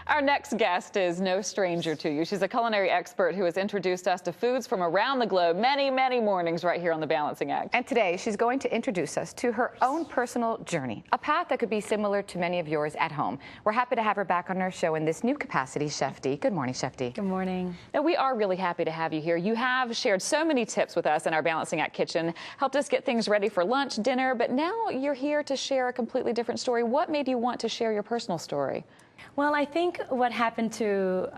Our next guest is no stranger to you. She's a culinary expert who has introduced us to foods from around the globe many, many mornings right here on The Balancing Act. And today she's going to introduce us to her own personal journey, a path that could be similar to many of yours at home. We're happy to have her back on our show in this new capacity, Chef Dee. Good morning, Chef Dee. Good morning. Now, we are really happy to have you here. You have shared so many tips with us in our Balancing Act kitchen, helped us get things ready for lunch, dinner, but now you're here to share a completely different story. What made you want to share your personal story? Well, I think what happened to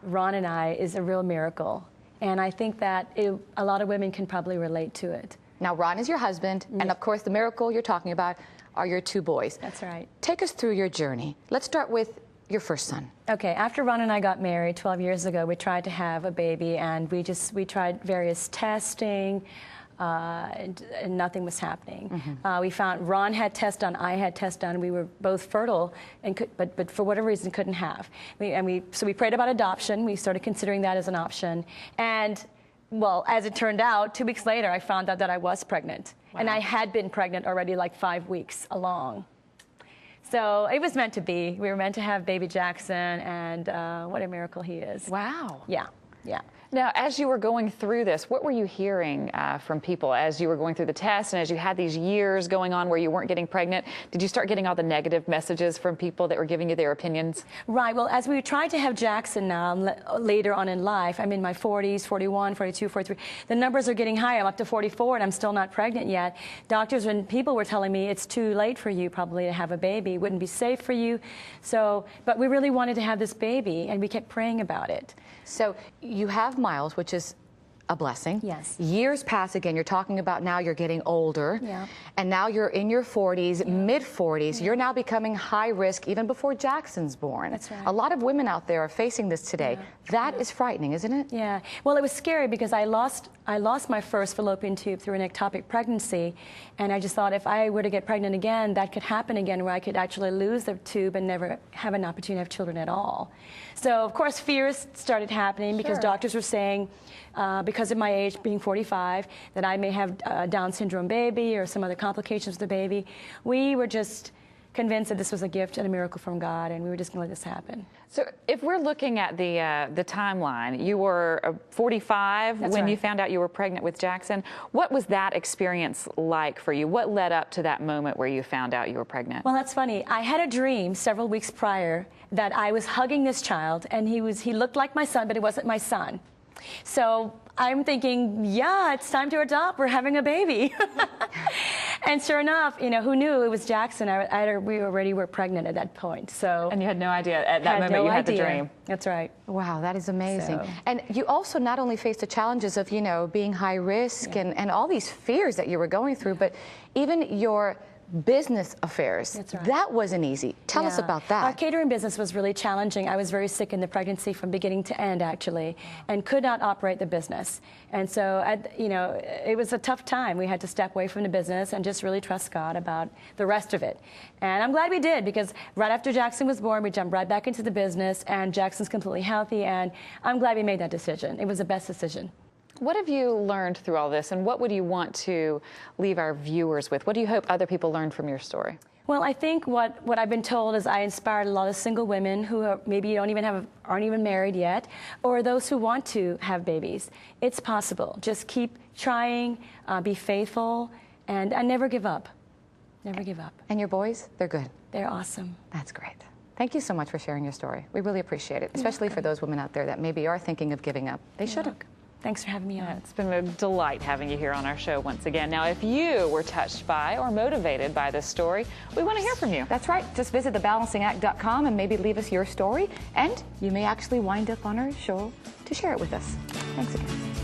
Ron and I is a real miracle. And I think that a lot of women can probably relate to it. Now, Ron is your husband, and of course, the miracle you're talking about are your two boys. That's right. Take us through your journey. Let's start with your first son. Okay, after Ron and I got married 12 years ago, we tried to have a baby, and we tried various testing, and nothing was happening. Mm-hmm. We found Ron had tests done, I had tests done. We were both fertile, and but for whatever reason couldn't have. So we prayed about adoption. We started considering that as an option, and well, as it turned out, 2 weeks later, I found out that I was pregnant. Wow. And I had been pregnant already like 5 weeks along. So it was meant to be. We were meant to have baby Jackson, and what a miracle he is. Wow. Yeah, yeah. Now, as you were going through this, what were you hearing from people as you were going through the test and as you had these years going on where you weren't getting pregnant? Did you start getting all the negative messages from people that were giving you their opinions? Right. Well, as we tried to have Jackson later on in life, I'm in my 40s, 41, 42, 43. The numbers are getting high. I'm up to 44, and I'm still not pregnant yet. Doctors and people were telling me it's too late for you probably to have a baby. It wouldn't be safe for you. So, but we really wanted to have this baby, and we kept praying about it. So you have Miles, which is a blessing. Yes. Years pass again. You're talking about now you're getting older. Yeah. And now you're in your 40s, yeah. mid-40s. Yeah. You're now becoming high risk even before Jackson's born. That's right. A lot of women out there are facing this today. Yeah. That is frightening, isn't it? Yeah. Well, it was scary because I lost my first fallopian tube through an ectopic pregnancy, and I just thought if I were to get pregnant again, that could happen again, where I could actually lose the tube and never have an opportunity to have children at all. So, of course, fears started happening because doctors were saying, because of my age, being 45, that I may have a Down syndrome baby or some other complications with the baby. We were just convinced that this was a gift and a miracle from God, and we were just going to let this happen. So if we're looking at the timeline, you were 45 That's when right. you found out you were pregnant with Jackson. What was that experience like for you? What led up to that moment where you found out you were pregnant? Well, that's funny. I had a dream several weeks prior that I was hugging this child, and he looked like my son, but it wasn't my son. So I'm thinking, yeah, it's time to adopt. We're having a baby. And sure enough, you know, who knew it was Jackson? We already were pregnant at that point. So. And you had no idea at that moment you had the dream. That's right. Wow, that is amazing. So. And you also not only faced the challenges of, you know, being high risk and all these fears that you were going through, but even your business affairs. That's right. That wasn't easy. Tell us about that. Our catering business was really challenging. I was very sick in the pregnancy from beginning to end, actually, and could not operate the business. And so, you know, it was a tough time. We had to step away from the business and just really trust God about the rest of it. And I'm glad we did, because right after Jackson was born, we jumped right back into the business, and Jackson's completely healthy, and I'm glad we made that decision. It was the best decision. What have you learned through all this, and what would you want to leave our viewers with? What do you hope other people learn from your story? Well, I think what I've been told is I inspired a lot of single women who maybe aren't even married yet, or those who want to have babies. It's possible. Just keep trying, be faithful, and never give up. Never give up. And your boys, they're good. They're awesome. That's great. Thank you so much for sharing your story. We really appreciate it, especially for those women out there that maybe are thinking of giving up. They shouldn't. Thanks for having me on. It's been a delight having you here on our show once again. Now, if you were touched by or motivated by this story, we want to hear from you. That's right. Just visit thebalancingact.com and maybe leave us your story, and you may actually wind up on our show to share it with us. Thanks again.